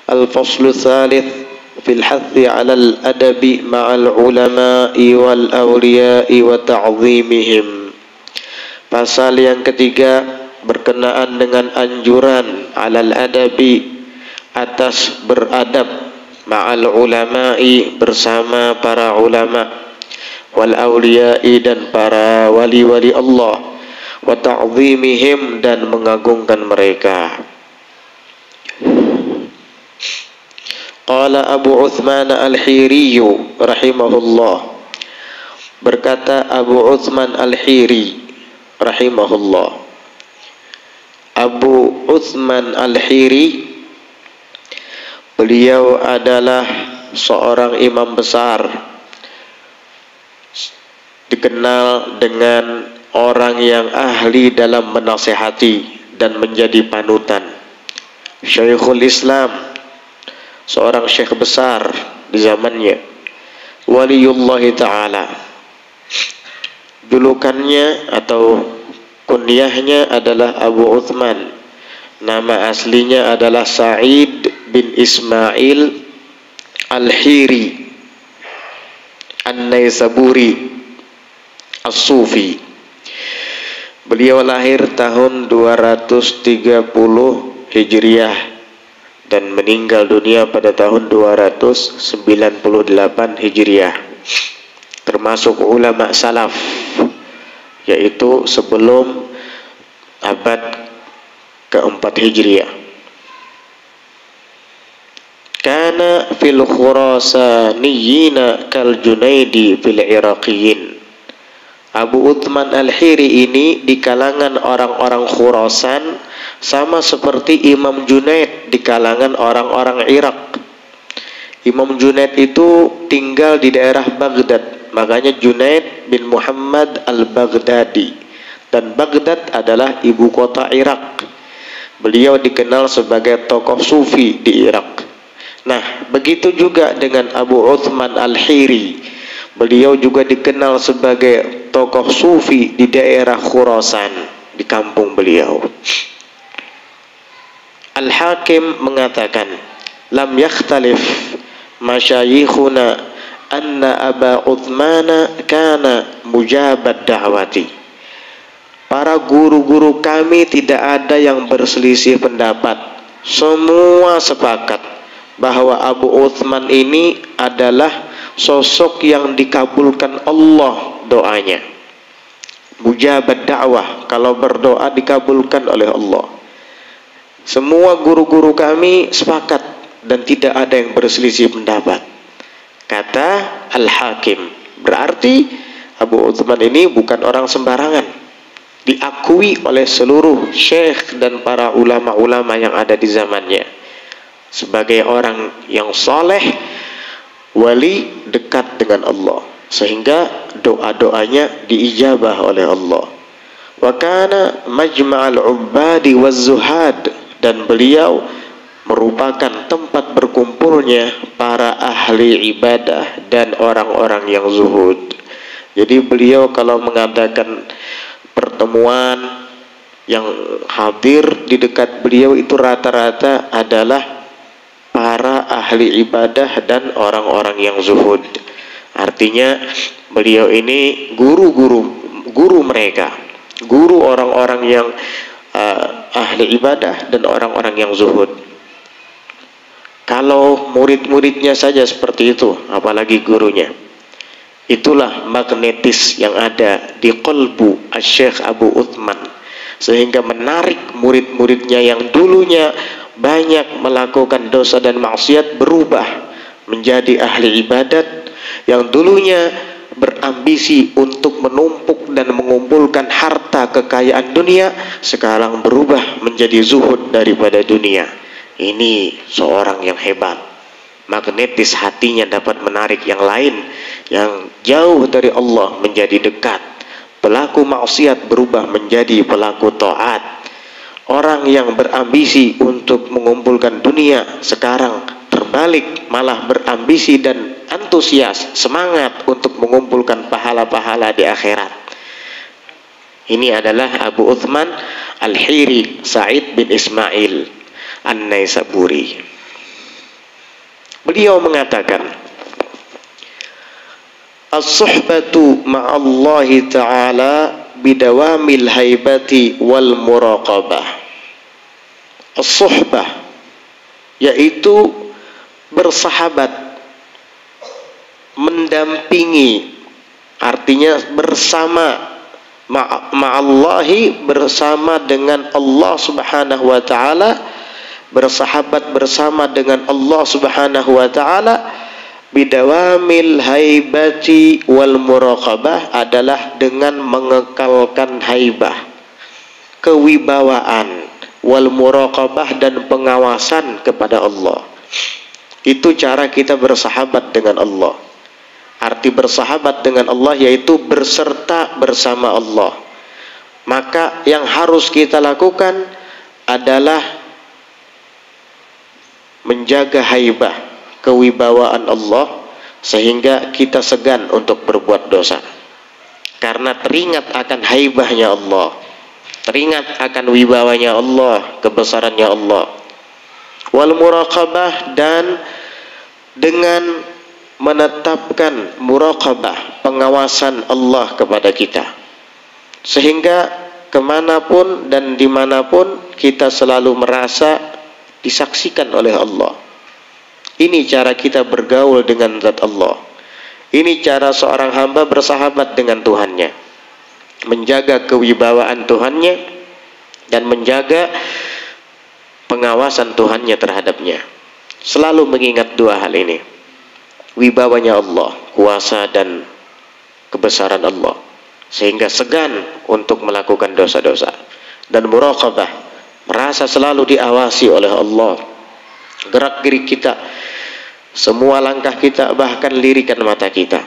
Al-faslu tsalits fil hathi 'alal adabi ma'al ulama'i wal awliya'i wa ta'zimihim. Pasal yang ketiga berkenaan dengan anjuran 'alal adabi, atas beradab, ma'al ulama'i, bersama para ulama, wal awliya'i, dan para wali-wali Allah, wa ta'zimihim, dan mengagungkan mereka. Qala Abu Uthman Al-Hiri rahimahullah, berkata Abu Uthman Al-Hiri rahimahullah. Abu Uthman Al-Hiri, beliau adalah seorang imam besar, dikenal dengan orang yang ahli dalam menasihati dan menjadi panutan. Syekhul Islam, seorang syekh besar di zamannya. Waliullah Ta'ala, julukannya atau kunyahnya adalah Abu Uthman. Nama aslinya adalah Sa'id bin Ismail Al-Hiri An-Naisaburi As-Sufi. Beliau lahir tahun 230 Hijriah dan meninggal dunia pada tahun 298 Hijriah. Termasuk ulama salaf, yaitu sebelum abad keempat Hijriah. Kana fil khurasaniyina kal Junaidi fil Iraqiyin. Abu Uthman Al-Hiri ini di kalangan orang-orang Khurasan sama seperti Imam Junaid di kalangan orang-orang Irak. Imam Junaid itu tinggal di daerah Baghdad, makanya Junaid bin Muhammad Al-Baghdadi, dan Baghdad adalah ibu kota Irak. Beliau dikenal sebagai tokoh sufi di Irak. Nah, begitu juga dengan Abu Uthman Al-Hiri. Beliau juga dikenal sebagai tokoh sufi di daerah Khurasan, di kampung beliau. Al-Hakim mengatakan, lam yakhtalif masyayikhuna anna Aba Uthmana kana mujabad da'wati. Para guru-guru kami tidak ada yang berselisih pendapat. Semua sepakat bahwa Abu Uthman ini adalah sosok yang dikabulkan Allah doanya. Mujabad da'wah, kalau berdoa dikabulkan oleh Allah. Semua guru-guru kami sepakat dan tidak ada yang berselisih pendapat, kata Al-Hakim. Berarti Abu Uthman ini bukan orang sembarangan, diakui oleh seluruh syekh dan para ulama-ulama yang ada di zamannya sebagai orang yang saleh, wali, dekat dengan Allah, sehingga doa-doanya diijabah oleh Allah. Wa kana majma'al ubbadi waz zuhad, dan beliau merupakan tempat berkumpulnya para ahli ibadah dan orang-orang yang zuhud. Jadi beliau kalau mengadakan pertemuan, yang hadir di dekat beliau itu rata-rata adalah para ahli ibadah dan orang-orang yang zuhud. Artinya beliau ini guru mereka, guru orang-orang yang ahli ibadah dan orang-orang yang zuhud. Kalau murid-muridnya saja seperti itu, apalagi gurunya. Itulah magnetis yang ada di qalbu Asy-Syaikh Abu Uthman, sehingga menarik murid-muridnya yang dulunya banyak melakukan dosa dan maksiat berubah menjadi ahli ibadat, yang dulunya berambisi untuk menumpuk dan mengumpulkan harta kekayaan dunia, sekarang berubah menjadi zuhud daripada dunia. Ini seorang yang hebat. Magnetis hatinya dapat menarik yang lain yang jauh dari Allah menjadi dekat. Pelaku maksiat berubah menjadi pelaku taat. Orang yang berambisi untuk mengumpulkan dunia sekarang terbalik, malah berambisi dan antusias, semangat untuk mengumpulkan pahala-pahala di akhirat. Ini adalah Abu Uthman Al-Hiri Sa'id bin Ismail An-Naisaburi. Beliau mengatakan, as-suhbatu ma'allahi ta'ala bidawamil haibati wal muraqabah. As-suhbah yaitu bersahabat, mendampingi, artinya bersama, ma'allahi bersama dengan Allah Subhanahu wa ta'ala, bersahabat bersama dengan Allah Subhanahu wa ta'ala, bidawamil haibati wal muraqabah adalah dengan mengekalkan haibah, kewibawaan, wal muraqabah dan pengawasan kepada Allah. Itu cara kita bersahabat dengan Allah. Arti bersahabat dengan Allah yaitu berserta bersama Allah. Maka yang harus kita lakukan adalah menjaga haibah, kewibawaan Allah, sehingga kita segan untuk berbuat dosa karena teringat akan haibahnya Allah, teringat akan wibawanya Allah, kebesarannya Allah. Wal muraqabah, dan dengan menetapkan muraqabah, pengawasan Allah kepada kita, sehingga kemanapun dan dimanapun kita selalu merasa disaksikan oleh Allah. Ini cara kita bergaul dengan zat Allah. Ini cara seorang hamba bersahabat dengan Tuhannya, menjaga kewibawaan Tuhannya dan menjaga pengawasan Tuhannya terhadapnya. Selalu mengingat dua hal ini, wibawanya Allah, kuasa dan kebesaran Allah, sehingga segan untuk melakukan dosa-dosa. Dan muraqabah, merasa selalu diawasi oleh Allah, gerak-gerik kita, semua langkah kita, bahkan lirikan mata kita.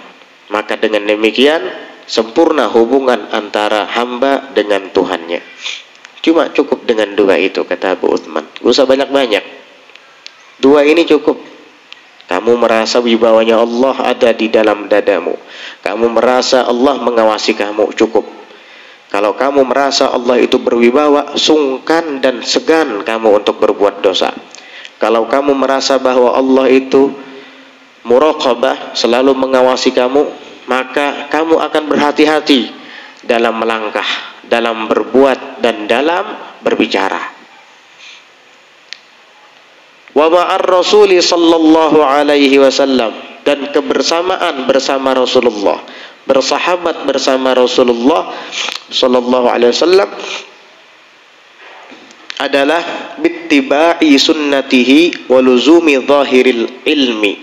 Maka dengan demikian sempurna hubungan antara hamba dengan Tuhannya. Cuma cukup dengan dua itu, kata Abu Uthman. Gak usah banyak-banyak, dua ini cukup. Kamu merasa wibawanya Allah ada di dalam dadamu, kamu merasa Allah mengawasi kamu, cukup. Kalau kamu merasa Allah itu berwibawa, sungkan dan segan kamu untuk berbuat dosa. Kalau kamu merasa bahwa Allah itu muraqabah, selalu mengawasi kamu, maka kamu akan berhati-hati dalam melangkah, dalam berbuat, dan dalam berbicara. Wa ma'ar Rasuli sallallahu alaihi wasallam, dan kebersamaan bersama Rasulullah, bersahabat bersama Rasulullah sallallahu alaihi wasallam adalah bittiba'i sunnatihi wa luzumi zahiril ilmi,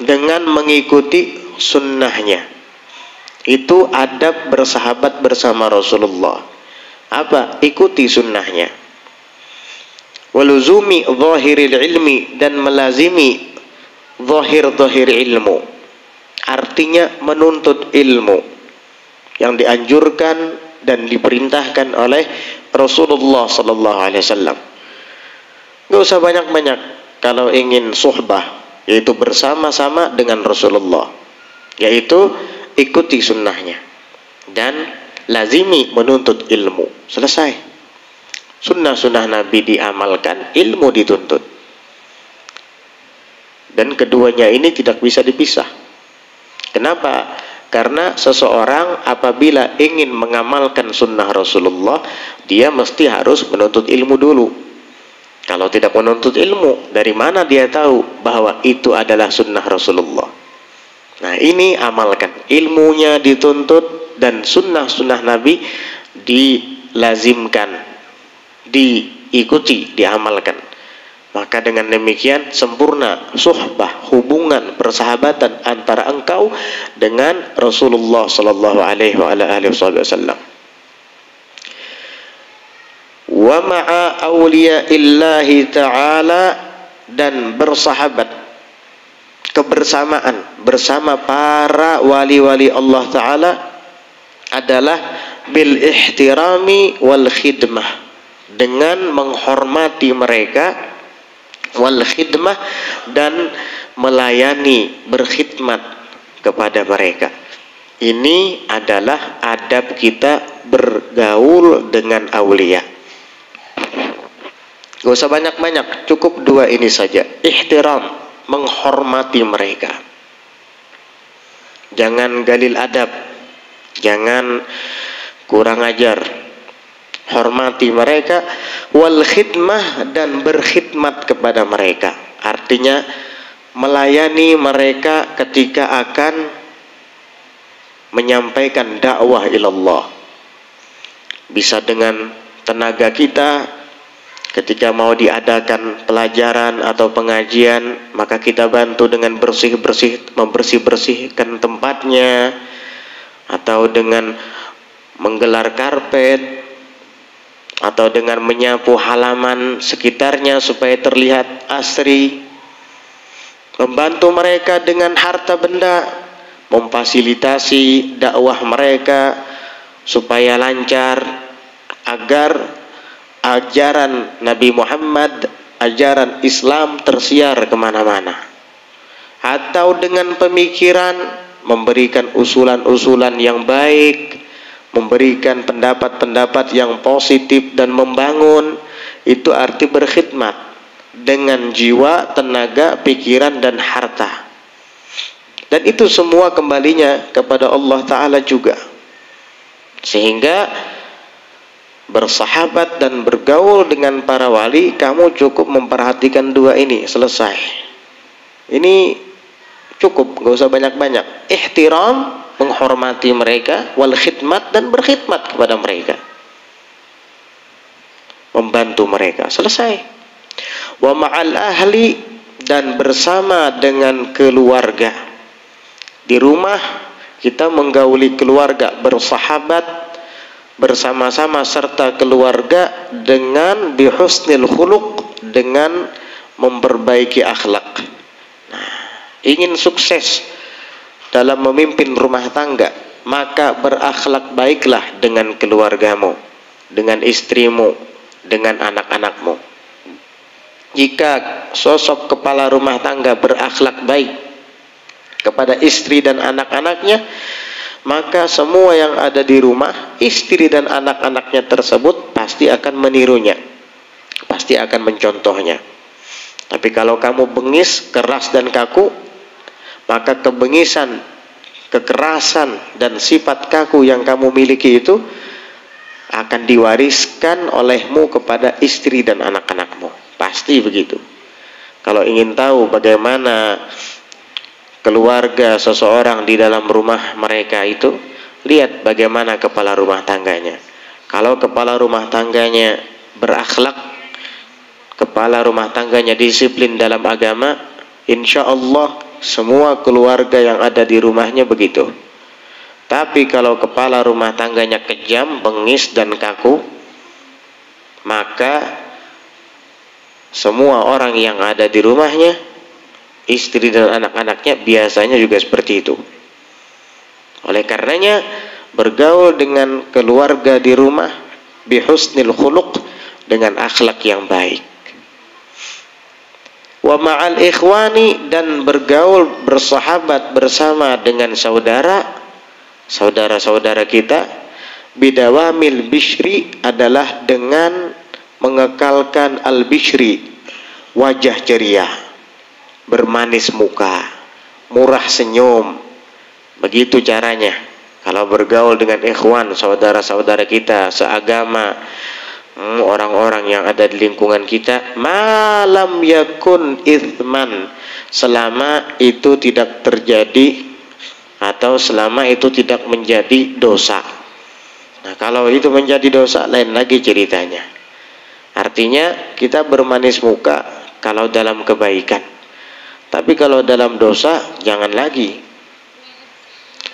dengan mengikuti sunnahnya. Itu adab bersahabat bersama Rasulullah. Apa? Ikuti sunnahnya. Wa luzumi zahiril ilmi, dan melazimi zahir-zahir ilmu, artinya menuntut ilmu yang dianjurkan dan diperintahkan oleh Rasulullah sallallahu alaihi wasallam. Gak usah banyak-banyak kalau ingin suhbah, yaitu bersama-sama dengan Rasulullah, yaitu ikuti sunnahnya dan lazimi menuntut ilmu. Selesai. Sunnah-sunnah Nabi diamalkan, ilmu dituntut. Dan keduanya ini tidak bisa dipisah. Kenapa? Karena seseorang apabila ingin mengamalkan sunnah Rasulullah, dia mesti harus menuntut ilmu dulu. Kalau tidak menuntut ilmu, dari mana dia tahu bahwa itu adalah sunnah Rasulullah? Nah, ini amalkan. Ilmunya dituntut dan sunnah-sunnah Nabi dilazimkan, diikuti, diamalkan. Maka dengan demikian sempurna suhbah, hubungan persahabatan antara engkau dengan Rasulullah sallallahu alaihi wasallam. Wa ma'a awliyaillahi ta'ala, dan bersahabat, kebersamaan bersama para wali-wali Allah Ta'ala adalah bil ihtirami wal khidmah, dengan menghormati mereka, wal khidmah, dan melayani, berkhidmat kepada mereka. Ini adalah adab kita bergaul dengan aulia. Gak usah banyak-banyak, cukup dua ini saja. Ihtiram, menghormati mereka. Jangan galil adab, jangan kurang ajar. Hormati mereka, wal khidmah, dan berkhidmat kepada mereka. Artinya melayani mereka ketika akan menyampaikan dakwah ilallah. Bisa dengan tenaga kita, ketika mau diadakan pelajaran atau pengajian, maka kita bantu dengan membersih-bersihkan tempatnya, atau dengan menggelar karpet, atau dengan menyapu halaman sekitarnya supaya terlihat asri. Membantu mereka dengan harta benda, memfasilitasi dakwah mereka supaya lancar, agar ajaran Nabi Muhammad, ajaran Islam tersiar kemana-mana. Atau dengan pemikiran, memberikan usulan-usulan yang baik, memberikan pendapat-pendapat yang positif dan membangun. Itu arti berkhidmat dengan jiwa, tenaga, pikiran, dan harta. Dan itu semua kembalinya kepada Allah Ta'ala juga. Sehingga bersahabat dan bergaul dengan para wali, kamu cukup memperhatikan dua ini, selesai. Ini cukup, gak usah banyak-banyak. Ihtiram, menghormati mereka, wal khidmat, dan berkhidmat kepada mereka, membantu mereka, selesai. Wa ma'al ahli, dan bersama dengan keluarga. Di rumah kita menggauli keluarga, bersahabat bersama-sama serta keluarga dengan bihusnil khuluq, dengan memperbaiki akhlak. Nah, ingin sukses dalam memimpin rumah tangga, maka berakhlak baiklah dengan keluargamu, dengan istrimu, dengan anak-anakmu. Jika sosok kepala rumah tangga berakhlak baik kepada istri dan anak-anaknya, maka semua yang ada di rumah, istri dan anak-anaknya tersebut pasti akan menirunya, pasti akan mencontohnya. Tapi kalau kamu bengis, keras dan kaku, maka kebengisan, kekerasan, dan sifat kaku yang kamu miliki itu akan diwariskan olehmu kepada istri dan anak-anakmu. Pasti begitu. Kalau ingin tahu bagaimana keluarga seseorang di dalam rumah mereka itu, lihat bagaimana kepala rumah tangganya. Kalau kepala rumah tangganya berakhlak, kepala rumah tangganya disiplin dalam agama, insya Allah semua keluarga yang ada di rumahnya begitu. Tapi kalau kepala rumah tangganya kejam, bengis, dan kaku, maka semua orang yang ada di rumahnya, istri dan anak-anaknya, biasanya juga seperti itu. Oleh karenanya, bergaul dengan keluarga di rumah bihusnil khuluq, dengan akhlak yang baik. Wa ma'al ikhwani, dan bergaul, bersahabat bersama dengan saudara-saudara kita, bidawamil bishri, adalah dengan mengekalkan al-bishri, wajah ceria, bermanis muka, murah senyum. Begitu caranya kalau bergaul dengan ikhwan, saudara-saudara kita seagama, orang-orang yang ada di lingkungan kita, malam yakun ithman, selama itu tidak terjadi atau selama itu tidak menjadi dosa. Nah, kalau itu menjadi dosa, lain lagi ceritanya. Artinya kita bermanis muka kalau dalam kebaikan, tapi kalau dalam dosa jangan lagi.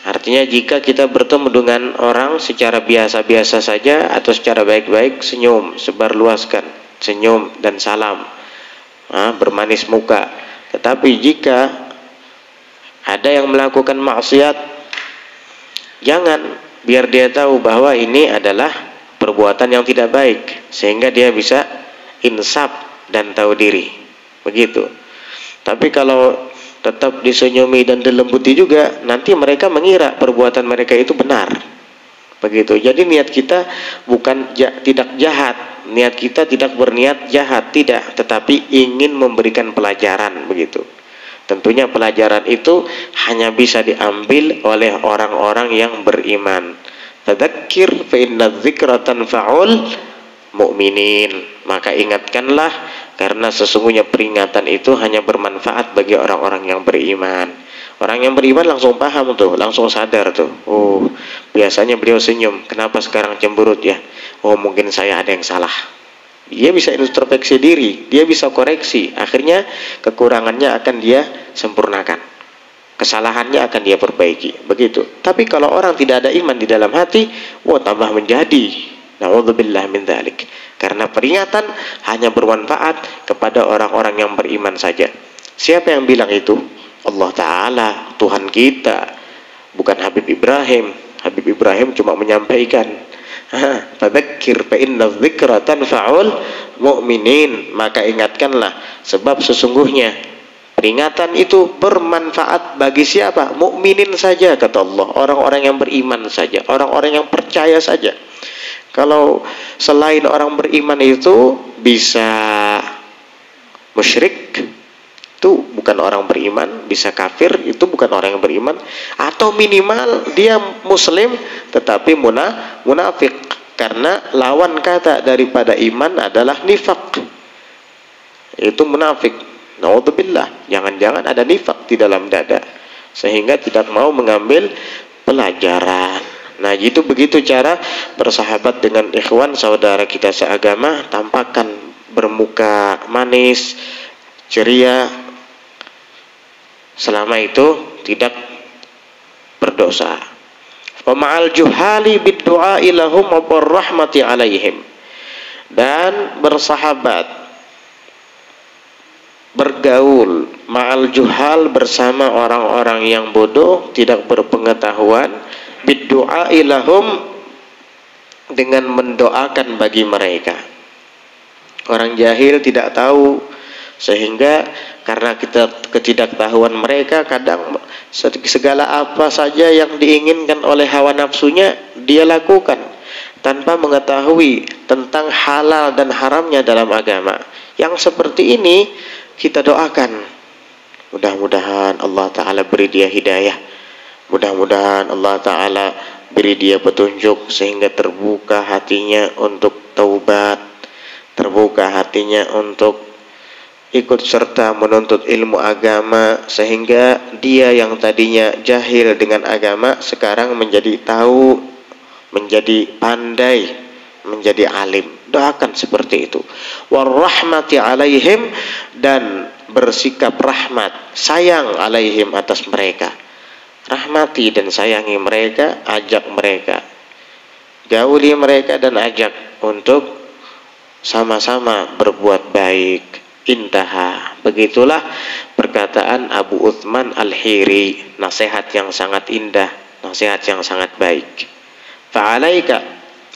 Artinya jika kita bertemu dengan orang secara biasa-biasa saja atau secara baik-baik, senyum, sebarluaskan senyum dan salam, bermanis muka. Tetapi jika ada yang melakukan maksiat, jangan, biar dia tahu bahwa ini adalah perbuatan yang tidak baik, sehingga dia bisa insaf dan tahu diri. Begitu. Tapi kalau tetap disenyumi dan dilembuti juga, nanti mereka mengira perbuatan mereka itu benar. Begitu. Jadi niat kita bukan tidak jahat, niat kita tidak berniat jahat, tidak, tetapi ingin memberikan pelajaran. Begitu. Tentunya pelajaran itu hanya bisa diambil oleh orang-orang yang beriman. Tadzakir fa inna dzikra tanfa'ul mu'minin. Maka ingatkanlah, karena sesungguhnya peringatan itu hanya bermanfaat bagi orang-orang yang beriman. Orang yang beriman langsung paham tuh, langsung sadar tuh. Oh, biasanya beliau senyum, kenapa sekarang cemberut ya? Oh, mungkin saya ada yang salah. Dia bisa introspeksi diri, dia bisa koreksi. Akhirnya kekurangannya akan dia sempurnakan, kesalahannya akan dia perbaiki. Begitu. Tapi kalau orang tidak ada iman di dalam hati, wah, tambah menjadi. Na'udzubillah min dzalik. Karena peringatan hanya bermanfaat kepada orang-orang yang beriman saja. Siapa yang bilang itu? Allah Ta'ala, Tuhan kita, bukan Habib Ibrahim. Habib Ibrahim cuma menyampaikan, fadzakir fa inna dzikra tanfa'ul mu'minin. Maka ingatkanlah, sebab sesungguhnya peringatan itu bermanfaat bagi siapa? Mukminin saja, kata Allah. Orang-orang yang beriman saja, orang-orang yang percaya saja. Kalau selain orang beriman itu bisa musyrik, itu bukan orang beriman. Bisa kafir, itu bukan orang yang beriman. Atau minimal dia muslim tetapi munafik. Karena lawan kata daripada iman adalah nifak, itu munafik. Na'udzubillah, jangan-jangan ada nifak di dalam dada sehingga tidak mau mengambil pelajaran. Nah, itu begitu cara bersahabat dengan ikhwan saudara kita seagama. Tampakkan bermuka manis, ceria, selama itu tidak berdosa. Wa ma'al juhali bid-du'ai lahum wa rahmati alaihim. Dan bersahabat, bergaul ma'al juhal, bersama orang-orang yang bodoh, tidak berpengetahuan, bid-du'ai lahum, dengan mendoakan bagi mereka. Orang jahil tidak tahu, sehingga karena ketidaktahuan mereka, kadang segala apa saja yang diinginkan oleh hawa nafsunya dia lakukan tanpa mengetahui tentang halal dan haramnya dalam agama. Yang seperti ini kita doakan, mudah-mudahan Allah Ta'ala beri dia hidayah, mudah-mudahan Allah Ta'ala beri dia petunjuk sehingga terbuka hatinya untuk taubat, terbuka hatinya untuk ikut serta menuntut ilmu agama, sehingga dia yang tadinya jahil dengan agama sekarang menjadi tahu, menjadi pandai, menjadi alim. Doakan seperti itu. Warahmati alaihim, dan bersikap rahmat, sayang alaihim, atas mereka. Rahmati dan sayangi mereka, ajak mereka, gauli mereka dan ajak untuk sama-sama berbuat baik. Intaha. Begitulah perkataan Abu Uthman Al-Hiri. Nasihat yang sangat indah, nasihat yang sangat baik. Fa'alaika,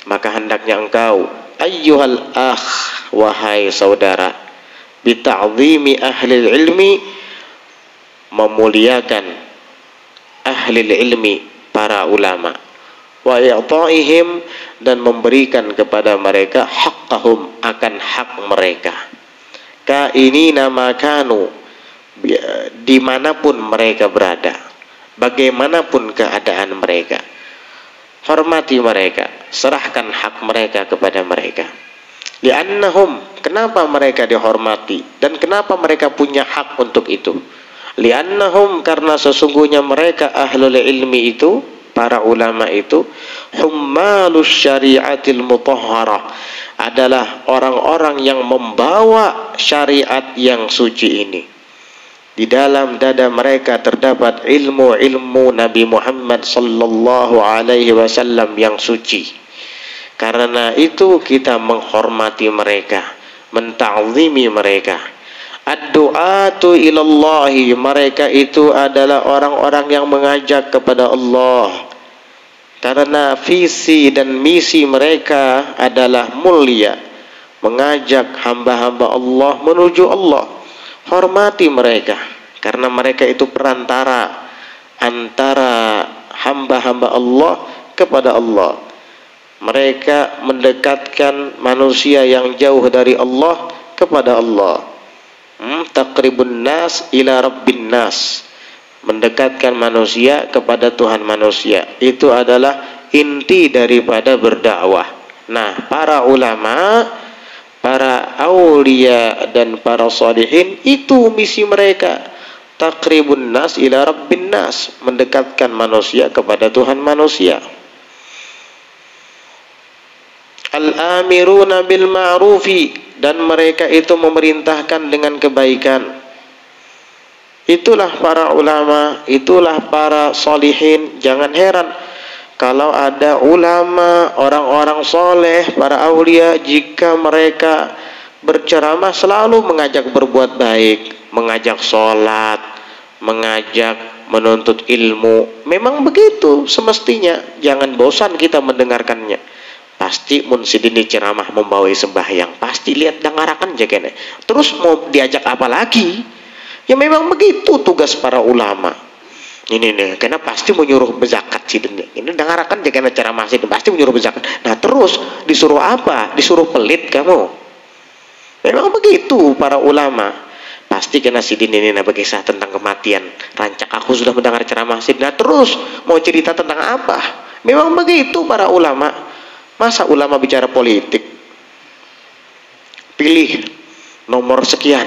maka hendaknya engkau, ayyuhal akh, wahai saudara, bita'zimi ahli ilmi, memuliakan ahli ilmi, para ulama, wa i'ta'ihim, dan memberikan kepada mereka haqqahum, akan hak mereka, kainina makanu, dimanapun mereka berada, bagaimanapun keadaan mereka. Hormati mereka, serahkan hak mereka kepada mereka. Li'annahum, kenapa mereka dihormati dan kenapa mereka punya hak untuk itu? Li'annahum, karena sesungguhnya mereka ahlul ilmi itu, para ulama itu, hummalus syariatil mutahharah, adalah orang-orang yang membawa syariat yang suci ini. Di dalam dada mereka terdapat ilmu-ilmu Nabi Muhammad sallallahu alaihi wasallam yang suci. Karena itu kita menghormati mereka, menta'zimi mereka. Ad-du'atu ilallahi, mereka itu adalah orang-orang yang mengajak kepada Allah. Karena visi dan misi mereka adalah mulia, mengajak hamba-hamba Allah menuju Allah. Hormati mereka, karena mereka itu perantara antara hamba-hamba Allah kepada Allah. Mereka mendekatkan manusia yang jauh dari Allah kepada Allah. Taqribun nas ila rabbin nas, mendekatkan manusia kepada Tuhan manusia. Itu adalah inti daripada berdakwah. Nah, para ulama, para aulia dan para salihin, itu misi mereka. Taqribun nas ila rabbin nas, mendekatkan manusia kepada Tuhan manusia. Al-amiruna bil ma'rufi, dan mereka itu memerintahkan dengan kebaikan. Itulah para ulama, itulah para solihin. Jangan heran kalau ada ulama, orang-orang soleh, para aulia, jika mereka berceramah selalu mengajak berbuat baik, mengajak sholat, mengajak menuntut ilmu. Memang begitu semestinya. Jangan bosan kita mendengarkannya. Pasti mun sidini ceramah membawai sembahyang, pasti lihat dangarakan jagene. Terus mau diajak apa lagi? Ya memang begitu tugas para ulama. Ini nih, karena pasti menyuruh berzakat sidini. Ini dangarakan jagene ceramah sidini, pasti menyuruh berzakat. Nah terus disuruh apa? Disuruh pelit kamu? Memang begitu para ulama. Pasti kena sidini ini berkisah tentang kematian. Rancak aku sudah mendengar ceramah sidini. Nah terus mau cerita tentang apa? Memang begitu para ulama. Masa ulama bicara politik? Pilih nomor sekian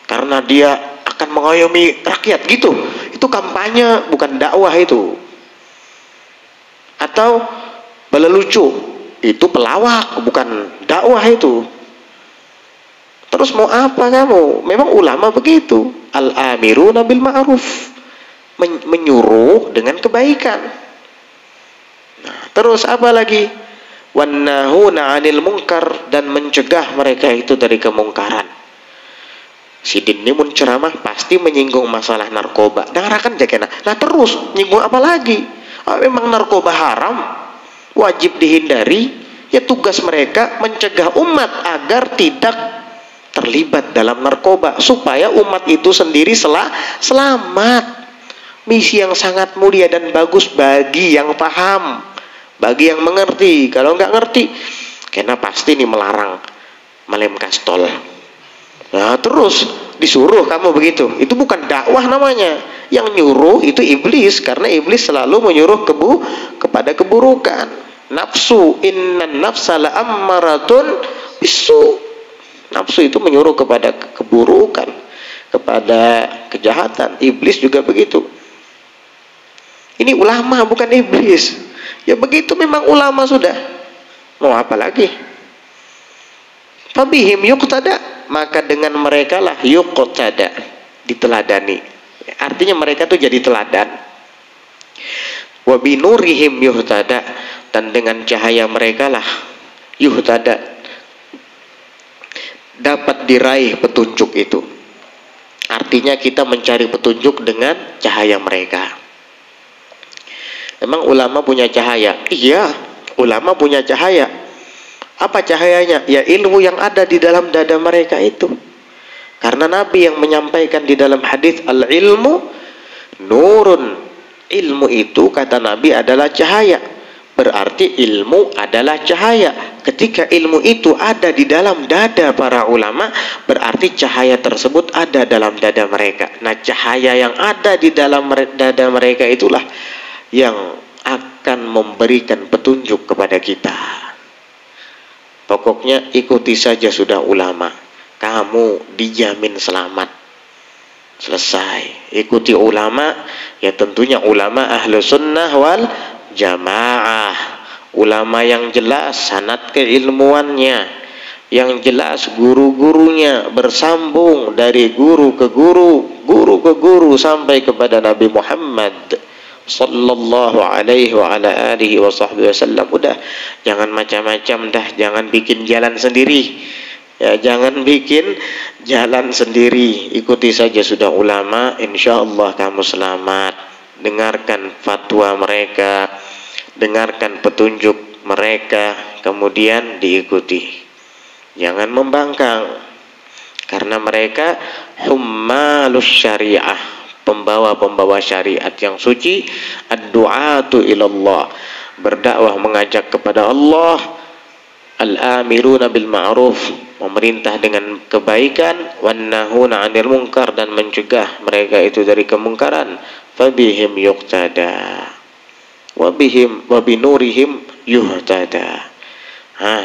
karena dia akan mengayomi rakyat gitu. Itu kampanye, bukan dakwah itu. Atau bala lucu, itu pelawak, bukan dakwah itu. Terus mau apa kamu? Memang ulama begitu. Al-amiruna bil ma'ruf, menyuruh dengan kebaikan. Nah, terus apa lagi? Wannahuna 'anil munkar, dan mencegah mereka itu dari kemungkaran. Sidin ini mun ceramah pasti menyinggung masalah narkoba. Dangarakan jakena. Nah terus nyinggung apa lagi? Memang narkoba haram, wajib dihindari. Ya tugas mereka mencegah umat agar tidak terlibat dalam narkoba, supaya umat itu sendiri selamat. Misi yang sangat mulia dan bagus bagi yang paham, bagi yang mengerti. Kalau nggak ngerti, kena pasti nih melarang melem kastol. Nah terus disuruh kamu begitu, itu bukan dakwah namanya. Yang nyuruh itu iblis, karena iblis selalu menyuruh kepada keburukan. Nafsu, innan nafsa la'ammaratun bisu. Nafsu itu menyuruh kepada keburukan, kepada kejahatan. Iblis juga begitu. Ini ulama bukan iblis. Ya begitu memang ulama sudah. Mau apa lagi? Fabihim yuqtada, maka dengan mereka lah yuqtada, diteladani. Artinya mereka tuh jadi teladan. Wa binurihim yuhtada, dan dengan cahaya mereka lah yuhtada, dapat diraih petunjuk itu. Artinya kita mencari petunjuk dengan cahaya mereka. Memang ulama punya cahaya? Iya, ulama punya cahaya. Apa cahayanya? Ya ilmu yang ada di dalam dada mereka itu. Karena Nabi yang menyampaikan di dalam hadis, al-ilmu nurun. Ilmu itu kata Nabi adalah cahaya. Berarti ilmu adalah cahaya. Ketika ilmu itu ada di dalam dada para ulama, berarti cahaya tersebut ada dalam dada mereka. Nah cahaya yang ada di dalam dada mereka itulah yang akan memberikan petunjuk kepada kita. Pokoknya ikuti saja sudah ulama, kamu dijamin selamat. Selesai. Ikuti ulama, ya tentunya ulama ahlu sunnah wal jamaah. Ulama yang jelas sanad keilmuannya, yang jelas guru-gurunya bersambung dari guru ke guru, guru ke guru sampai kepada Nabi Muhammad sallallahu alaihi wa ala alihi wa sahbihi wasallam. Udah, jangan macam-macam dah, jangan bikin jalan sendiri. Ya, jangan bikin jalan sendiri. Ikuti saja sudah ulama, insyaallah kamu selamat. Dengarkan fatwa mereka, dengarkan petunjuk mereka, kemudian diikuti. Jangan membangkang, karena mereka hummalus syariah, pembawa-pembawa syariat yang suci. Ad-du'atu ilallah, berdakwah mengajak kepada Allah. Al-amiruna bil ma'ruf, memerintah dengan kebaikan, wan nahuna 'anil munkar, dan mencegah mereka itu dari kemungkaran, fabihim yuqtada wa binurihim yuhtada.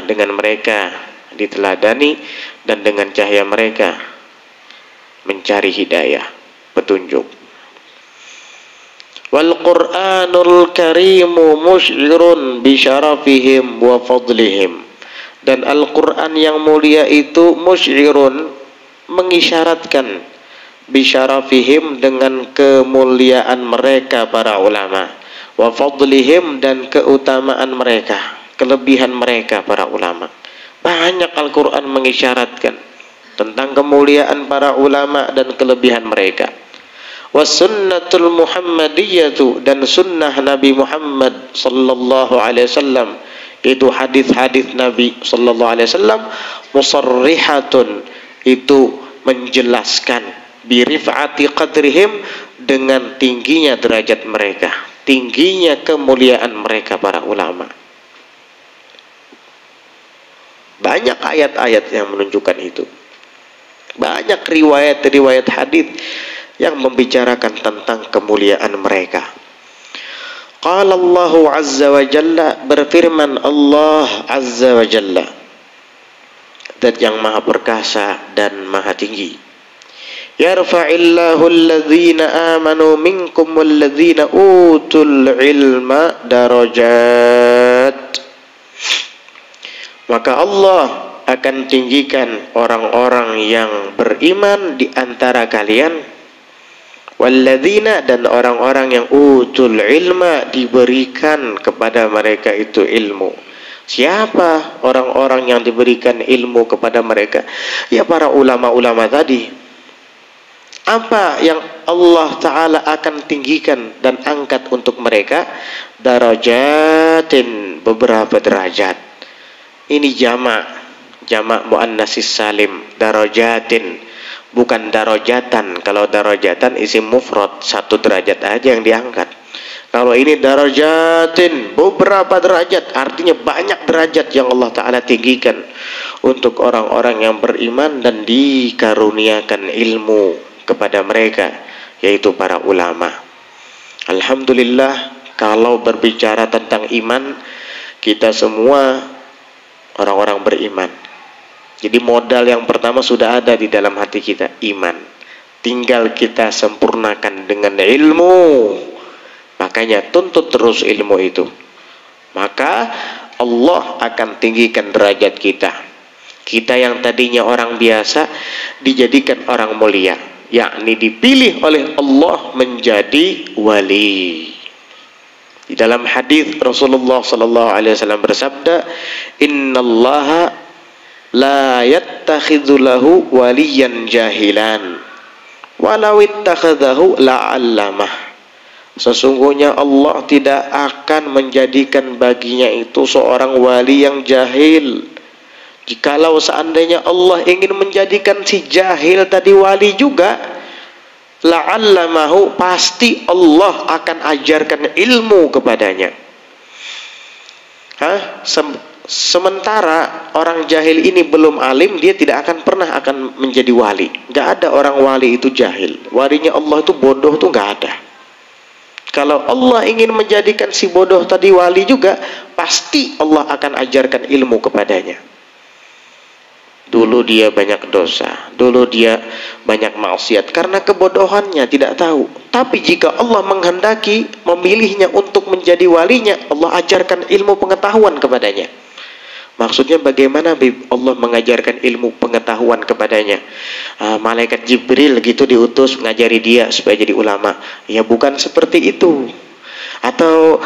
Dengan mereka diteladani dan dengan cahaya mereka mencari hidayah, petunjuk. Wal Qur'anul Karimu musyirun bi syarafihim wa fadlihim. Dan Al-Quran yang mulia itu musyirun, mengisyaratkan, bisyarafihim, dengan kemuliaan mereka para ulama, wa fadlihim, dan keutamaan mereka, kelebihan mereka para ulama. Banyak Al-Quran mengisyaratkan tentang kemuliaan para ulama dan kelebihan mereka. Was sunnatul muhammadiyatu, dan sunnah Nabi Muhammad sallallahu alaihi wasallam, itu hadis-hadis Nabi sallallahu alaihi wasallam, musarrihatun, itu menjelaskan, bi rif'ati qadrihim, dengan tingginya derajat mereka, tingginya kemuliaan mereka para ulama. Banyak ayat-ayat yang menunjukkan itu. Banyak riwayat-riwayat hadis yang membicarakan tentang kemuliaan mereka. Qala Allahu azza wa jalla, berfirman Allah azza wa jalla, zat yang maha perkasa dan maha tinggi. Yarfa'illahu alladhina amanu minkum walladhina utul ilma darajat. Maka Allah akan tinggikan orang-orang yang beriman di antara kalian, walladzina, dan orang-orang yang utul ilma, diberikan kepada mereka itu ilmu. Siapa orang-orang yang diberikan ilmu kepada mereka? Ya para ulama-ulama tadi. Apa yang Allah Ta'ala akan tinggikan dan angkat untuk mereka? Darajatin, beberapa derajat. Ini jamak muannatsis salim, darajatin, bukan darajatan. Kalau darajatan isim mufrad, satu derajat aja yang diangkat. Kalau ini darajatin, beberapa derajat, artinya banyak derajat yang Allah Ta'ala tinggikan untuk orang-orang yang beriman dan dikaruniakan ilmu kepada mereka, yaitu para ulama. Alhamdulillah, kalau berbicara tentang iman, kita semua orang-orang beriman. Jadi modal yang pertama sudah ada di dalam hati kita, iman. Tinggal kita sempurnakan dengan ilmu. Makanya tuntut terus ilmu itu. Maka Allah akan tinggikan derajat kita. Kita yang tadinya orang biasa dijadikan orang mulia, yakni dipilih oleh Allah menjadi wali. Di dalam hadis Rasulullah sallallahu alaihi wasallam bersabda, "Innallaha la yattakhidhu lahu waliyan jahilan walau ittakhadhahu la'allamah." Sesungguhnya Allah tidak akan menjadikan baginya itu seorang wali yang jahil. Jikalau seandainya Allah ingin menjadikan si jahil tadi wali juga, la'allamahu, pasti Allah akan ajarkan ilmu kepadanya. Sementara orang jahil ini belum alim, dia tidak akan pernah akan menjadi wali. Gak ada orang wali itu jahil. Walinya Allah itu bodoh tuh gak ada. Kalau Allah ingin menjadikan si bodoh tadi wali juga, pasti Allah akan ajarkan ilmu kepadanya. Dulu dia banyak dosa, dulu dia banyak maksiat karena kebodohannya, tidak tahu. Tapi jika Allah menghendaki memilihnya untuk menjadi walinya, Allah ajarkan ilmu pengetahuan kepadanya. Maksudnya bagaimana Allah mengajarkan ilmu pengetahuan kepadanya? Malaikat Jibril gitu diutus mengajari dia supaya jadi ulama? Ya bukan seperti itu. Atau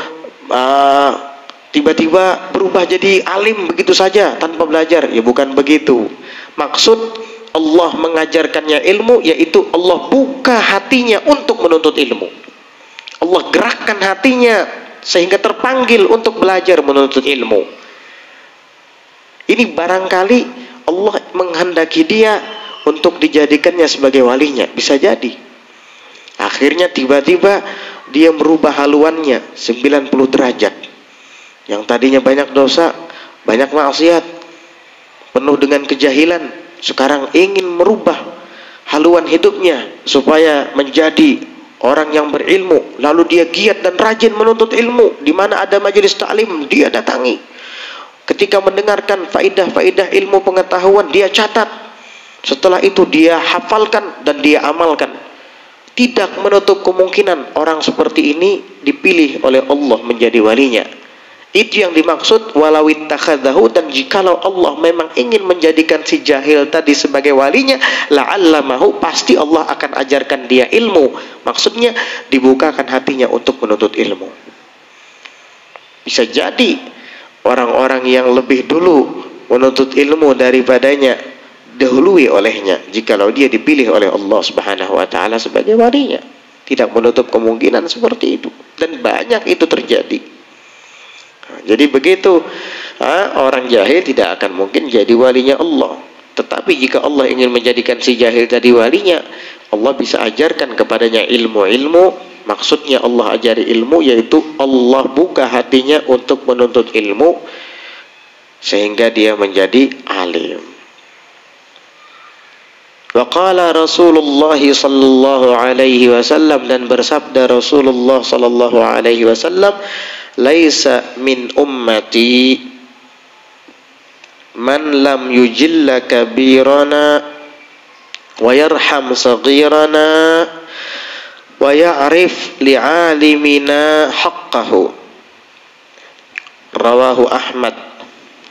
tiba-tiba berubah jadi alim begitu saja tanpa belajar? Ya bukan begitu. Maksud Allah mengajarkannya ilmu, yaitu Allah buka hatinya untuk menuntut ilmu. Allah gerakkan hatinya sehingga terpanggil untuk belajar menuntut ilmu. Ini barangkali Allah menghendaki dia untuk dijadikannya sebagai walinya, bisa jadi. Akhirnya tiba-tiba dia merubah haluannya 90 derajat. Yang tadinya banyak dosa, banyak maksiat, penuh dengan kejahilan, sekarang ingin merubah haluan hidupnya supaya menjadi orang yang berilmu, lalu dia giat dan rajin menuntut ilmu. Di mana ada majelis taklim, dia datangi. Ketika mendengarkan faidah-faidah ilmu pengetahuan, dia catat. Setelah itu dia hafalkan dan dia amalkan. Tidak menutup kemungkinan orang seperti ini dipilih oleh Allah menjadi walinya. Itu yang dimaksud walawit takhadahu, dan jikalau Allah memang ingin menjadikan si jahil tadi sebagai walinya, la'allamahu, pasti Allah akan ajarkan dia ilmu. Maksudnya dibukakan hatinya untuk menuntut ilmu. Bisa jadi orang-orang yang lebih dulu menuntut ilmu daripadanya dahului olehnya, jikalau dia dipilih oleh Allah Subhanahu wa taala sebagai walinya. Tidak menutup kemungkinan seperti itu, dan banyak itu terjadi. Jadi begitu, orang jahil tidak akan mungkin jadi walinya Allah. Tetapi jika Allah ingin menjadikan si jahil tadi walinya, Allah bisa ajarkan kepadanya ilmu-ilmu. Maksudnya Allah ajari ilmu, yaitu Allah buka hatinya untuk menuntut ilmu sehingga dia menjadi alim. Wa qala Rasulullah sallallahu alaihi wasallam, dan bersabda Rasulullah sallallahu alaihi wasallam, laisa min ummati man lam yujilla kabirana wa yarham saghirana wa ya'rif li'alimina haqqahu. Rawahu Ahmad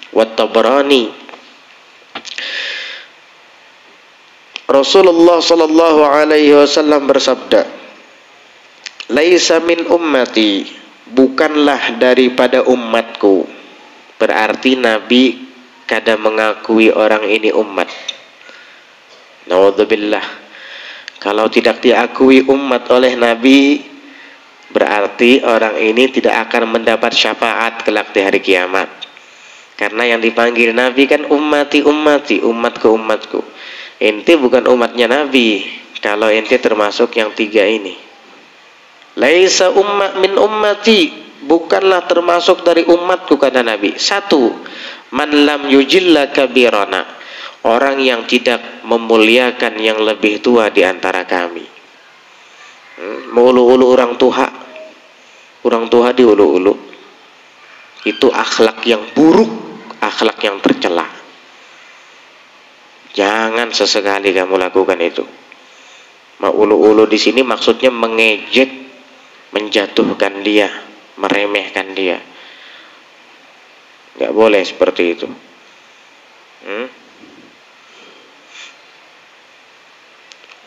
wa Tabrani. Rasulullah sallallahu alaihi wasallam bersabda, laisa min ummati, bukanlah daripada umatku. Berarti Nabi kada mengakui orang ini umat. Naudzubillah. Kalau tidak diakui umat oleh Nabi, berarti orang ini tidak akan mendapat syafaat kelak di hari kiamat. Karena yang dipanggil Nabi kan ummati ummati, umatku umatku. Ente bukan umatnya Nabi kalau ente termasuk yang tiga ini. Laisa ummat min ummati, bukanlah termasuk dari umatku, kata Nabi. Satu, man lam yujilla kabirana, orang yang tidak memuliakan yang lebih tua di antara kami. Mengulu-ulu orang tua diulu-ulu. Itu akhlak yang buruk, akhlak yang tercela. Jangan sesekali kamu lakukan itu. Mengulu-ulu di sini maksudnya mengejek, menjatuhkan dia, meremehkan dia. Nggak boleh seperti itu.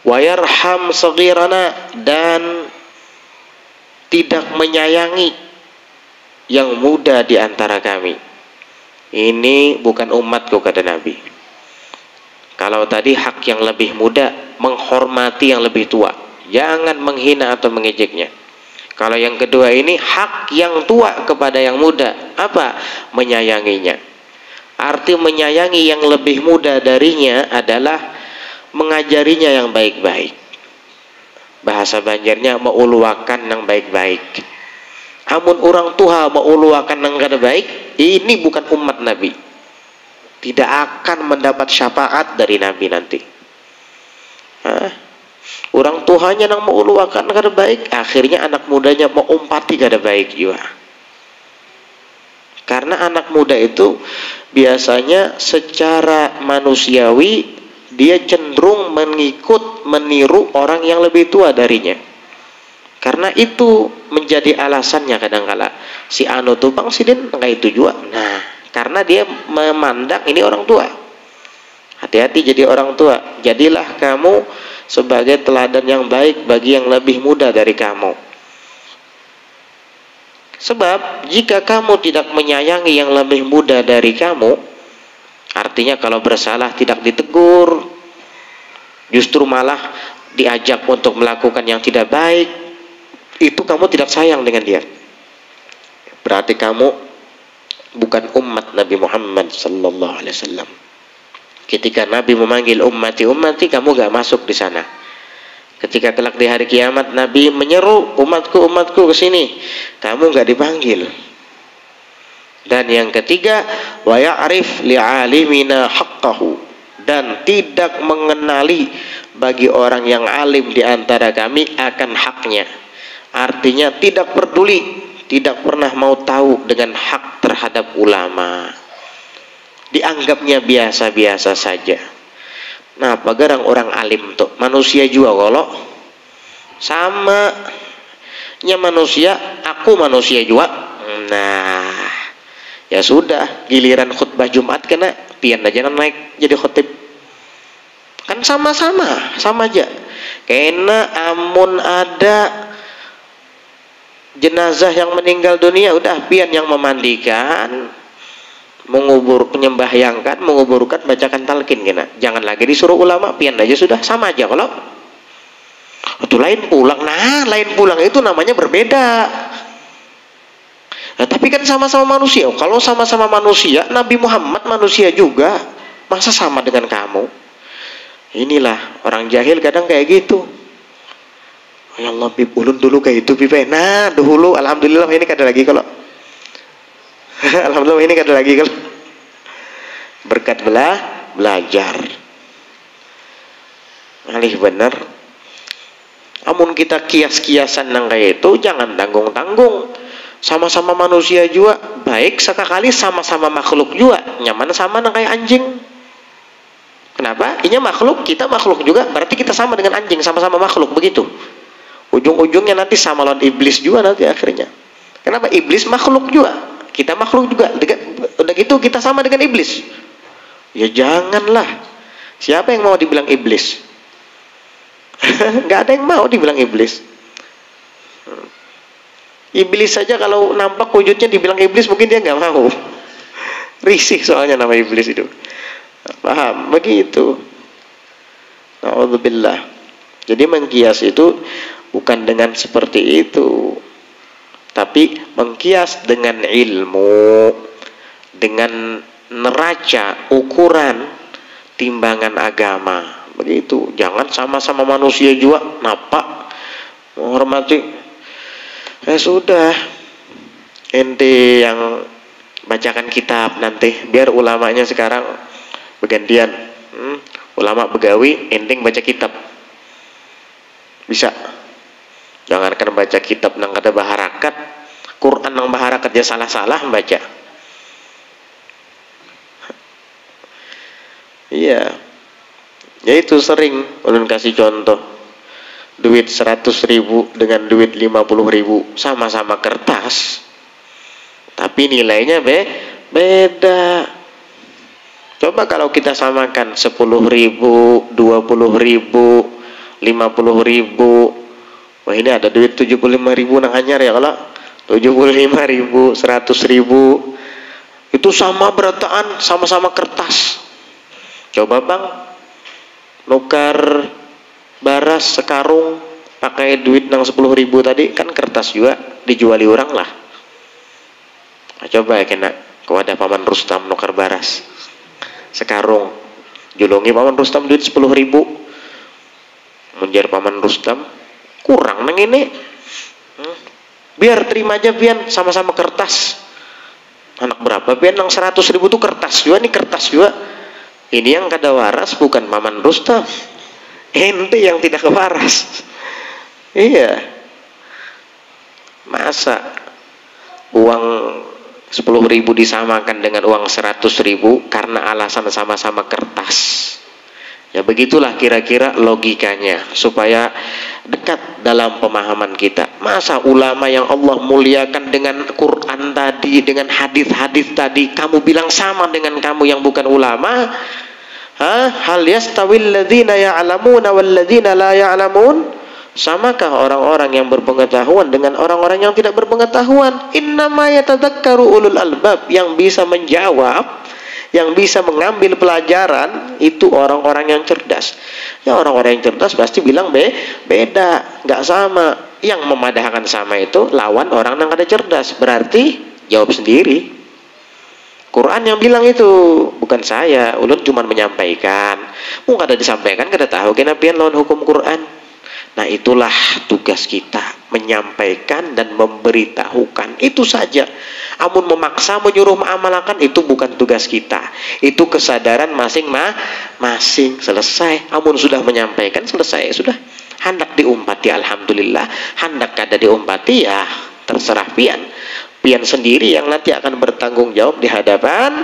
Wa yarham saghirana, dan tidak menyayangi yang muda di antara kami. Ini bukan umatku, kata Nabi. Kalau tadi hak yang lebih muda, menghormati yang lebih tua, jangan menghina atau mengejeknya. Kalau yang kedua ini hak yang tua kepada yang muda, apa? Menyayanginya. Arti menyayangi yang lebih muda darinya adalah mengajarinya yang baik-baik. Bahasa Banjarnya meuluakan yang baik-baik. Amun orang tua meuluakan yang kada baik, ini bukan umat Nabi. Tidak akan mendapat syafaat dari Nabi nanti. Orang tuanya yang meuluakan kada baik, akhirnya anak mudanya mau umpati kada baik juga. Karena anak muda itu biasanya secara manusiawi dia cenderung meniru orang yang lebih tua darinya. Karena itu menjadi alasannya kadang-kala si anu tuh bang sidin enggak itu juga. Nah, karena dia memandang ini orang tua. Hati-hati jadi orang tua. Jadilah kamu sebagai teladan yang baik bagi yang lebih muda dari kamu. Sebab jika kamu tidak menyayangi yang lebih muda dari kamu, artinya kalau bersalah tidak ditegur, justru malah diajak untuk melakukan yang tidak baik, itu kamu tidak sayang dengan dia. Berarti kamu bukan umat Nabi Muhammad sallallahu alaihi wasallam. Ketika Nabi memanggil ummati ummati, kamu gak masuk di sana. Ketika kelak di hari kiamat Nabi menyeru umatku umatku ke sini, kamu gak dipanggil. Dan yang ketiga, wa ya'rif li'alimina haqqahu, dan tidak mengenali bagi orang yang alim di antara kami akan haknya. Artinya tidak peduli, tidak pernah mau tahu dengan hak terhadap ulama. Dianggapnya biasa-biasa saja. Nah, pagarang orang alim tuh manusia juga kalau sama nya manusia, aku manusia juga. Nah, ya sudah, giliran khutbah Jumat kena pian aja naik jadi khotib. Kan sama-sama, sama aja. Karena amun ada jenazah yang meninggal dunia, udah pian yang memandikan, mengubur, menyembahyangkan, menguburkan, bacakan talqin kena. Jangan lagi disuruh ulama, pian aja sudah, sama aja kalau. Itu lain pulang. Nah, lain pulang itu namanya berbeda. Nah, tapi kan sama-sama manusia. Kalau sama-sama manusia, Nabi Muhammad manusia juga, masa sama dengan kamu? Inilah orang jahil kadang kayak gitu. Ya Allah, bib ulun dulu kayak itu bib. Nah, dulu alhamdulillah ini kada lagi kalau. Alhamdulillah ini kada lagi kalau. Berkat belajar. Alih bener. Amun kita kias-kiasan nang kayak itu, jangan tanggung-tanggung. Sama-sama manusia juga, baik sekali sama-sama makhluk juga, nyaman sama nang kayak anjing. Kenapa? Ini makhluk, kita makhluk juga, berarti kita sama dengan anjing, sama-sama makhluk, begitu. Ujung-ujungnya nanti sama lawan iblis juga nanti akhirnya. Kenapa? Iblis makhluk juga, kita makhluk juga. Udah gitu kita sama dengan iblis. Ya janganlah. Siapa yang mau dibilang iblis? Nggak ada yang mau dibilang iblis. Iblis saja kalau nampak wujudnya dibilang iblis mungkin dia nggak mau. Risih soalnya nama iblis itu. Paham? Begitu. Na'udzubillah. Jadi mengkias itu bukan dengan seperti itu, tapi mengkias dengan ilmu, dengan neraca, ukuran, timbangan agama. Begitu. Jangan sama-sama manusia juga napak menghormati. Sudah, ente yang bacakan kitab nanti, biar ulamanya sekarang bergantian. Ulama begawi, enteng baca kitab. Bisa. Jangankan baca kitab nang kada baharakat, Quran nang baharakat ya salah-salah membaca. Iya. Ya itu sering ulun kasih contoh. Duit 100.000 dengan duit 50.000 sama-sama kertas, tapi nilainya beda. Coba kalau kita samakan 10.000, 20.000, 50.000. Wah, ini ada duit 75.000 nang anyar ya kalau 75.000, 100.000 itu sama berataan, sama-sama kertas. Coba bang, nukar baras sekarung pakai duit nang 10.000 tadi, kan kertas juga dijuali orang lah. Nah, coba ya kena kepada Paman Rustam nukar baras sekarung, julungi Paman Rustam duit 10.000, menjar Paman Rustam kurang nang ini, biar terima aja pian, sama-sama kertas. Anak berapa pian nang 100.000 tuh kertas juga, nih kertas juga. Ini yang kada waras bukan Paman Rustam, ente yang tidak waras. Iya. Masa uang 10.000 disamakan dengan uang 100.000 karena alasan sama-sama kertas? Ya begitulah kira-kira logikanya supaya dekat dalam pemahaman kita. Masa ulama yang Allah muliakan dengan Quran tadi, dengan hadis-hadis tadi, kamu bilang sama dengan kamu yang bukan ulama? Hal yastawil ladzina ya'lamuna wal ladzina la ya'lamun? Samakah orang-orang yang berpengetahuan dengan orang-orang yang tidak berpengetahuan? Innama yatadzakkaru ulul albab. Yang bisa menjawab, yang bisa mengambil pelajaran itu orang-orang yang cerdas. Ya orang-orang yang cerdas pasti bilang beda, nggak sama. Yang memadahkan sama itu lawan orang yang ada cerdas. Berarti jawab sendiri. Quran yang bilang itu, bukan saya. Ulun cuma menyampaikan. Mungkin ada disampaikan, kada tahu kenapa lawan hukum Quran. Nah itulah tugas kita. menyampaikan dan memberitahukan, itu saja. Amun memaksa menyuruh mengamalkan itu bukan tugas kita, itu kesadaran masing-masing. Selesai. Amun sudah menyampaikan, selesai, sudah. Hendak diumpati alhamdulillah, hendak kada diumpati ya terserah pian sendiri yang nanti akan bertanggung jawab di hadapan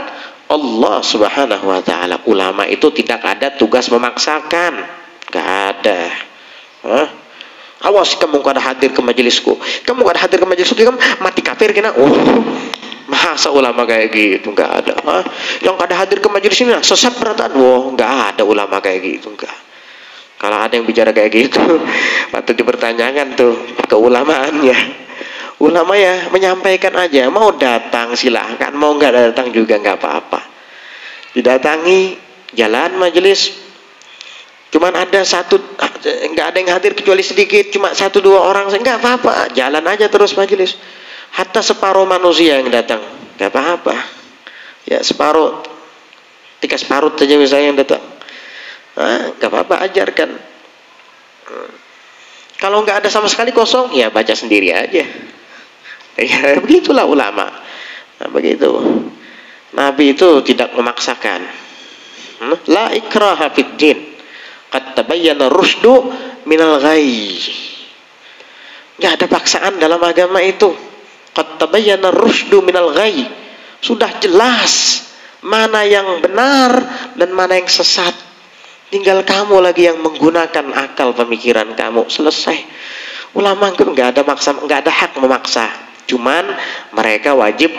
Allah Subhanahu wa taala. Ulama itu tidak ada tugas memaksakan, enggak ada. Awas kamu kada hadir ke majelisku, kamu kada hadir ke majelisku, kamu mati kafir kena. Masa ulama kayak gitu? Enggak ada. Yang kada hadir ke majelis ini sesat berataan. Enggak ada ulama kayak gitu, enggak. Kalau ada yang bicara kayak gitu, patut dipertanyakan tuh keulamaannya. Ulama ya menyampaikan aja, mau datang silahkan, mau nggak datang juga nggak apa-apa. Didatangi, jalan majelis, cuman ada satu, nggak ada yang hadir kecuali sedikit, cuma 1-2 orang, nggak apa-apa, jalan aja terus majelis. Hatta separuh manusia yang datang, nggak apa-apa. Ya separuh, 3 separuh saja misalnya yang datang. Gak apa-apa, ajarkan. Kalau nggak ada sama sekali kosong, ya baca sendiri aja. Ya begitulah ulama. Nah, begitu. Nabi itu tidak memaksakan. La ikraha fid din, qad tabayyana rusydu minal ghayy. Nggak ada paksaan dalam agama itu. Qad tabayyana rusydu minal ghayy. Sudah jelas mana yang benar dan mana yang sesat. Tinggal kamu lagi yang menggunakan akal pemikiran kamu. Selesai. Ulama itu nggak ada hak memaksa. Cuman mereka wajib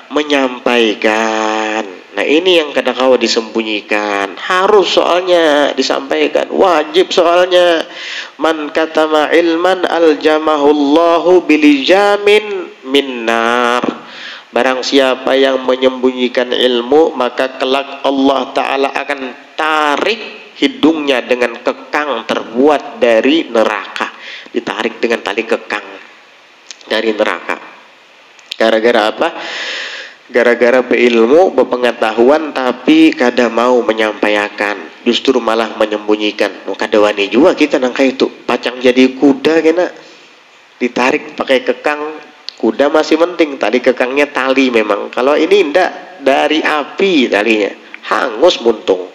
menyampaikan. Nah ini yang kadang-kadang disembunyikan. Harus soalnya disampaikan. Wajib soalnya. Man katama ilman aljamahullahu bilijamin minnar. Barang siapa yang menyembunyikan ilmu, maka kelak Allah Ta'ala akan tarik hidungnya dengan kekang terbuat dari neraka. Ditarik dengan tali kekang dari neraka. Gara-gara apa? Gara-gara berilmu, berpengetahuan, tapi kada mau menyampaikan, justru malah menyembunyikan. Kada wani juga kita nangka itu. Pacang jadi kuda kena, ditarik pakai kekang. Kuda masih penting, tali kekangnya tali memang. Kalau ini ndak, dari api talinya, hangus muntung.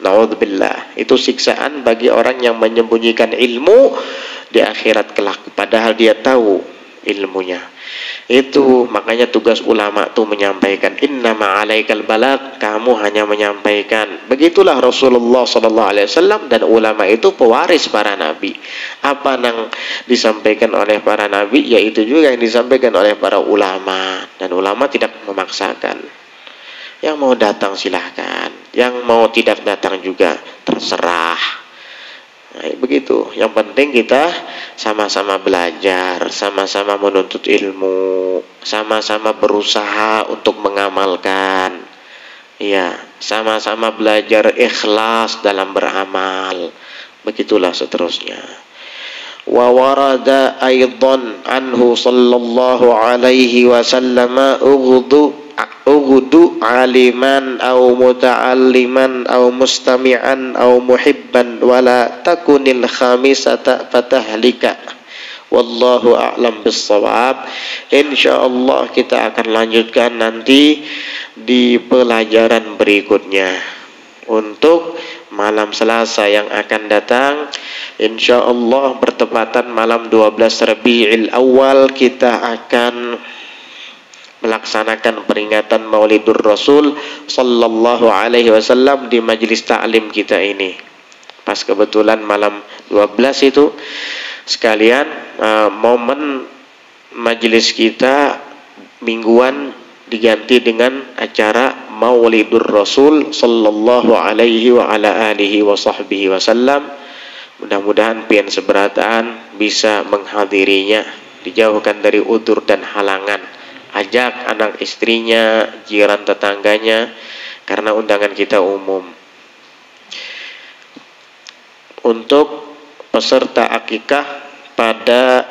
Naudzubillah. Itu siksaan bagi orang yang menyembunyikan ilmu di akhirat kelak, padahal dia tahu ilmunya. Itu makanya tugas ulama tuh menyampaikan. Innama alaikal balagh, kamu hanya menyampaikan. Begitulah Rasulullah SAW, dan ulama itu pewaris para nabi. Apa yang disampaikan oleh para nabi, yaitu juga yang disampaikan oleh para ulama. Dan ulama tidak memaksakan. Yang mau datang silahkan, yang mau tidak datang juga terserah. Nah, begitu. Yang penting kita sama-sama belajar, sama-sama menuntut ilmu, sama-sama berusaha untuk mengamalkan. Ya, sama-sama belajar ikhlas dalam beramal. Begitulah seterusnya. Wa warada aidan anhu sallallahu alaihi wasallam ughdu aliman au muta'alliman au mustami'an au muhibban wala takunil khamisata fatahlika. Wallahu a'lam bissawab. Insyaallah kita akan lanjutkan nanti di pelajaran berikutnya. Untuk malam Selasa yang akan datang, insyaallah bertepatan malam 12 Rabiul Awal, kita akan melaksanakan peringatan Maulidur Rasul sallallahu alaihi wasallam di majelis ta'lim kita ini. Pas kebetulan malam 12 itu sekalian momen majelis kita mingguan diganti dengan acara Maulidur Rasul sallallahu alaihi wa ala alihi wa sahbihi wasallam. Mudah-mudahan pian seberataan bisa menghadirinya, dijauhkan dari udzur dan halangan. Ajak anak istrinya, jiran tetangganya, karena undangan kita umum. Untuk peserta akikah pada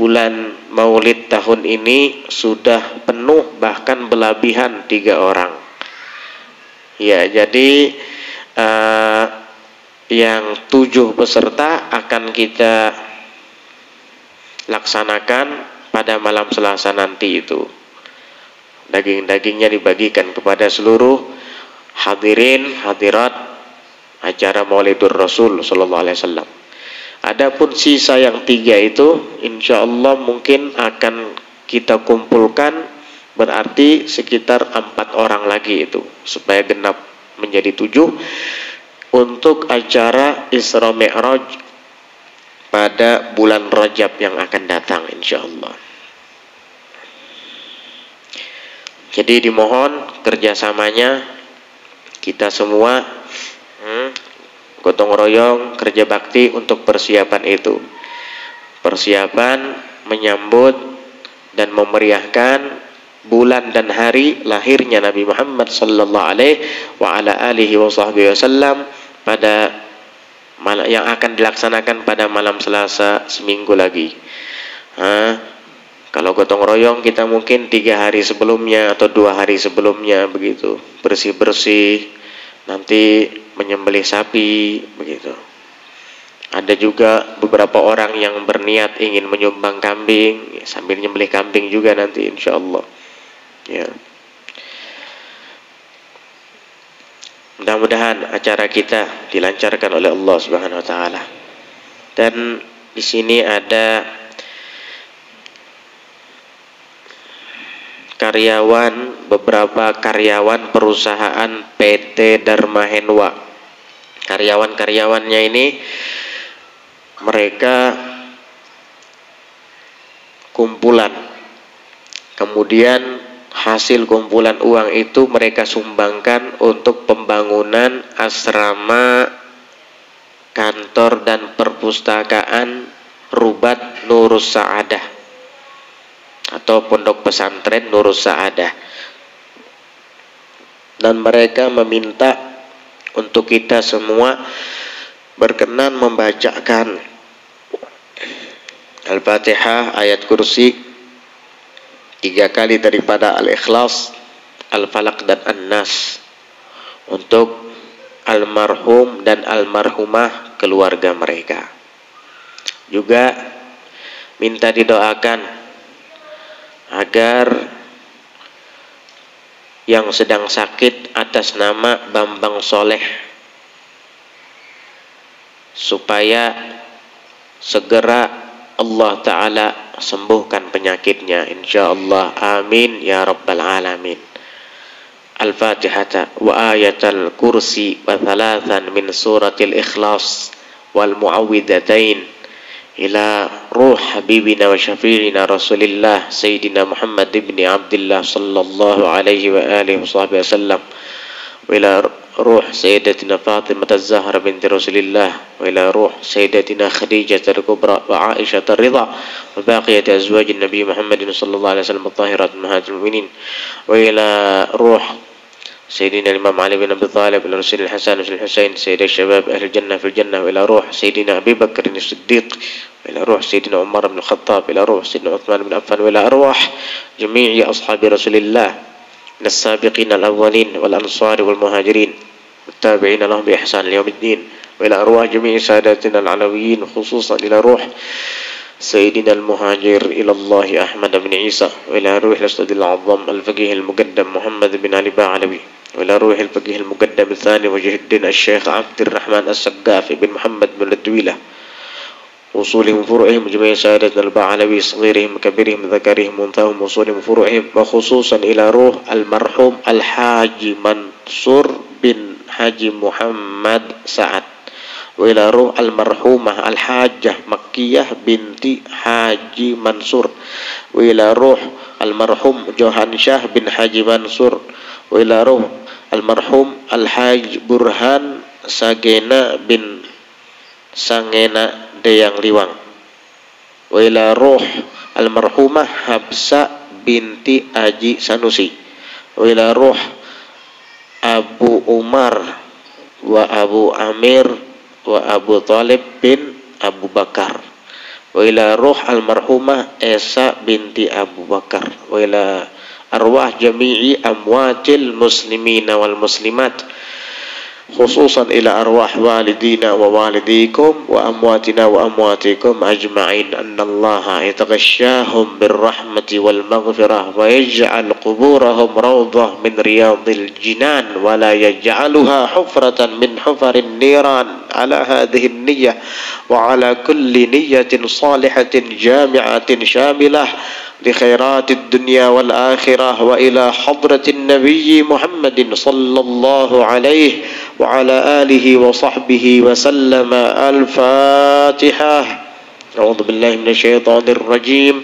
bulan Maulid tahun ini sudah penuh, bahkan belabihan 3 orang. Ya, jadi yang 7 peserta akan kita laksanakan pada malam Selasa nanti itu. Daging-dagingnya dibagikan kepada seluruh hadirin hadirat acara Maulidur Rasul sallallahu alaihi wasallam. Adapun sisa yang 3 itu insyaallah mungkin akan kita kumpulkan, berarti sekitar 4 orang lagi itu supaya genap menjadi 7 untuk acara Isra Mi'raj pada bulan Rajab yang akan datang insyaallah. Jadi dimohon kerjasamanya kita semua gotong royong kerja bakti untuk persiapan itu. Persiapan menyambut dan memeriahkan bulan dan hari lahirnya Nabi Muhammad sallallahu alaihi wa ala alihi wasallam pada yang akan dilaksanakan pada malam Selasa seminggu lagi. Kalau gotong royong kita mungkin 3 hari sebelumnya atau 2 hari sebelumnya begitu, bersih-bersih, nanti menyembelih sapi begitu. Ada juga beberapa orang yang berniat ingin menyumbang kambing, sambil nyembelih kambing juga nanti insyaallah. Ya. Mudah-mudahan acara kita dilancarkan oleh Allah Subhanahu wa taala. Dan di sini ada beberapa karyawan perusahaan PT Dharma Henwa. Karyawan-karyawannya ini mereka kumpulan, kemudian hasil kumpulan uang itu mereka sumbangkan untuk pembangunan asrama, kantor dan perpustakaan Rubat Nurus Sa'adah atau pondok pesantren Nurus Sa'adah. Dan mereka meminta untuk kita semua berkenan membacakan Al-Fatihah, ayat kursi 3 kali daripada Al-Ikhlas, Al-Falaq dan An-Nas untuk almarhum dan almarhumah keluarga mereka. Juga minta didoakan agar yang sedang sakit atas nama Bambang Soleh supaya segera Allah Ta'ala sembuhkan penyakitnya insyaallah, amin ya rabbal alamin. Al-Fatihah wa ayatul kursi wa thalathan min suratil Ikhlas wal muawwidhatain ila ruh habibina wa syafi'ina Rasulillah Sayyidina Muhammad ibn Abdullah sallallahu alaihi wa alihi wasallam wa ila ruh Sayyidatina Fatimah Az-Zahra binti Rasulillah wa ila ruh Sayyidatina Khadijah Al-Kubra wa Aisyah Ar-Ridha wa baqiyati azwajin Nabi Muhammadin sallallahu alaihi wasallam at-tahirat ummahatul mu'minin wa ila ruh Sayyidina Imam Ali bin Abi Thalib ila Rasul Al-Hasan wal Husain sayyid al-shabab ahli al-jannah fil jannah wa ila ruh Sayyidina Abi Bakr as-Siddiq wa ila ruh Sayyidina Umar bin Khattab ila ruh Sayyidina Uthman bin Affan wa ila arwah jami'i ashabi Rasulillah min as-sabiqin al-awwalin wal ansar wal muhajirin والتابعين لهم بإحسان ليوم الدين وإلى أرواح جميع ساداتنا العلويين خصوصا إلى روح سيدنا المهاجر إلى الله أحمد بن عيسى وإلى روح الأسد العظم الفقيه المقدم محمد بن علي بعلوي وإلى روح الفقيه المقدم الثاني وجه الدين الشيخ عبد الرحمن السقافي بن محمد بن الدويلة وصولهم فروعهم جميع سادتنا البعلوي صغيرهم كبيرهم ذكرهم أنثاهم وصولهم فروعهم وخصوصا إلى روح المرحوم الحاج منصور بن Haji Muhammad Sa'ad wa ila ruh almarhumah Al-Hajjah Makkiyah binti Haji Mansur wa ila ruh almarhum Johan Syah bin Haji Mansur wa ila ruh almarhum Al-Haj Burhan Sagena bin Sangena Deyang Liwang wa ila ruh almarhumah Habsa binti Haji Sanusi wa ila ruh Abu Umar wa Abu Amir wa Abu Talib bin Abu Bakar wa ila ruh almarhumah Esa binti Abu Bakar wa ila arwah jami'i amwatil muslimina wal muslimat khususan ila arwah walidina wa walidikum wa amwatina wa amwatikum ajma'in annallaha yataghashshahum birrahmati wal maghfirah wa yaj'al quburahum rawdah min riyadil jinan wa la yaj'aluha hufratan min hufarin niran ala hadhihi niyyah wa ala kulli niyyatin salihatin jami'atin syamilah لخيرات الدنيا والآخرة وإلى حضرة النبي محمد صلى الله عليه وعلى آله وصحبه وسلم. الفاتحة. أعوذ بالله من الشيطان الرجيم.